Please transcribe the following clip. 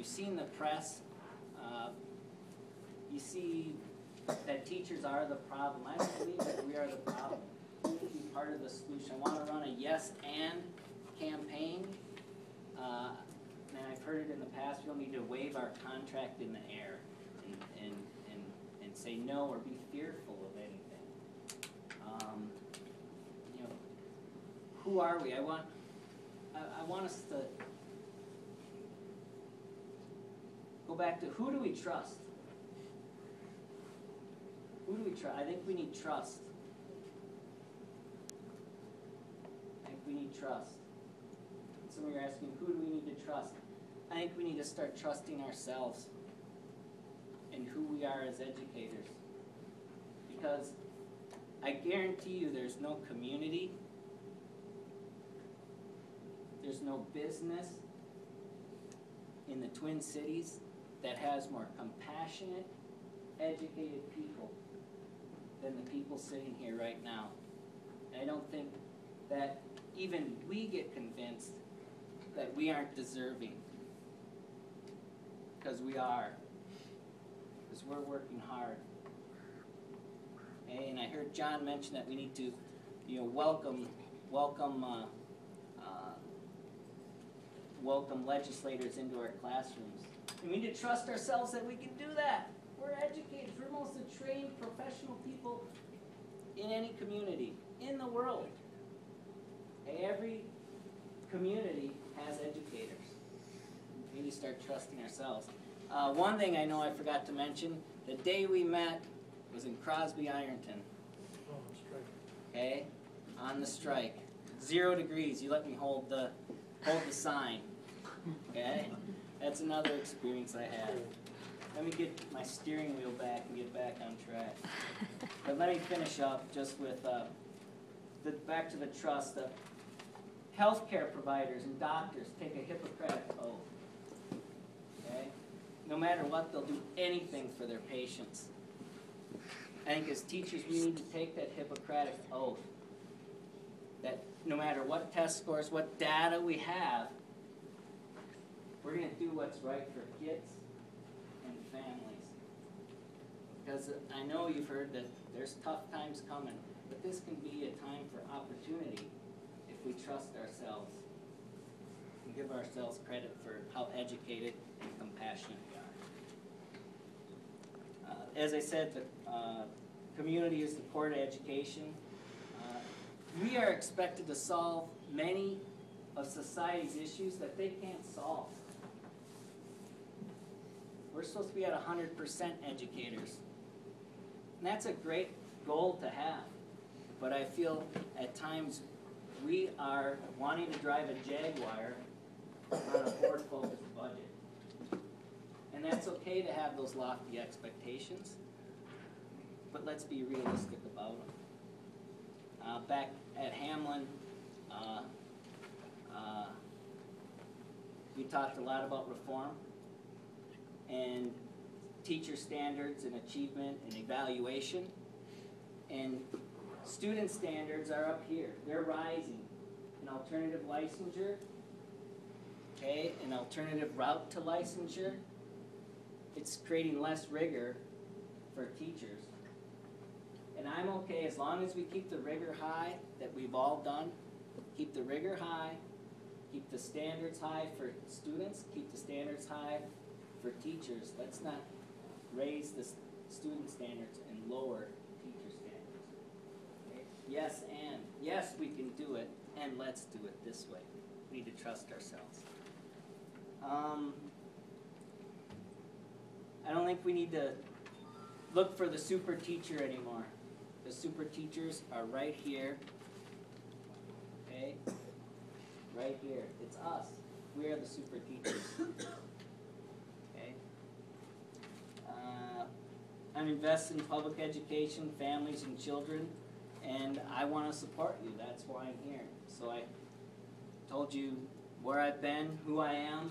We've seen the press. You see that teachers are the problem. I don't believe that we are the problem. We need to be part of the solution. I want to run a yes and campaign. And I've heard it in the past, we don't need to wave our contract in the air and say no or be fearful of anything. You know, who are we? I want us to go back to who do we trust? Who do we trust? I think we need trust. I think we need trust. Some of you are asking, who do we need to trust? I think we need to start trusting ourselves and who we are as educators. Because I guarantee you there's no community, there's no business in the Twin Cities that has more compassionate, educated people than the people sitting here right now. And I don't think that even we get convinced that we aren't deserving. Because we are. Because we're working hard. And I heard John mention that we need to, welcome legislators into our classrooms. And we need to trust ourselves that we can do that. We're educators. We're most of the trained professional people in any community in the world. Every community has educators. We need to start trusting ourselves. One thing I know I forgot to mention, the day we met was in Crosby, Ironton. Oh, strike. Okay? On the strike. 0 degrees. You let me hold the sign. Okay? That's another experience I had. Let me get my steering wheel back and get back on track. But let me finish up just with back to the trust. Healthcare providers and doctors take a Hippocratic oath. Okay? No matter what, they'll do anything for their patients. I think as teachers, we need to take that Hippocratic oath that no matter what test scores, what data we have, we're going to do what's right for kids and families. Because I know you've heard that there's tough times coming, but this can be a time for opportunity if we trust ourselves and give ourselves credit for how educated and compassionate we are. As I said, the community is the core to education. We are expected to solve many of society's issues that they can't solve. We're supposed to be at 100% educators. And that's a great goal to have. But I feel at times we are wanting to drive a Jaguar on a forward-focused budget. And that's okay to have those lofty expectations, but let's be realistic about them. Back at Hamlin, we talked a lot about reform and teacher standards and achievement and evaluation. And student standards are up here. They're rising. An alternative licensure, okay, an alternative route to licensure. It's creating less rigor for teachers. And I'm okay as long as we keep the rigor high that we've all done. Keep the rigor high, keep the standards high for students, keep the standards high for teachers. Let's not raise the student standards and lower teacher standards. Okay? Yes, and yes, we can do it, and let's do it this way. We need to trust ourselves. I don't think we need to look for the super teacher anymore. The super teachers are right here. Okay? Right here. It's us. We are the super teachers. Okay? I'm invested in public education, families, and children, and I want to support you. That's why I'm here. So I told you where I've been, who I am.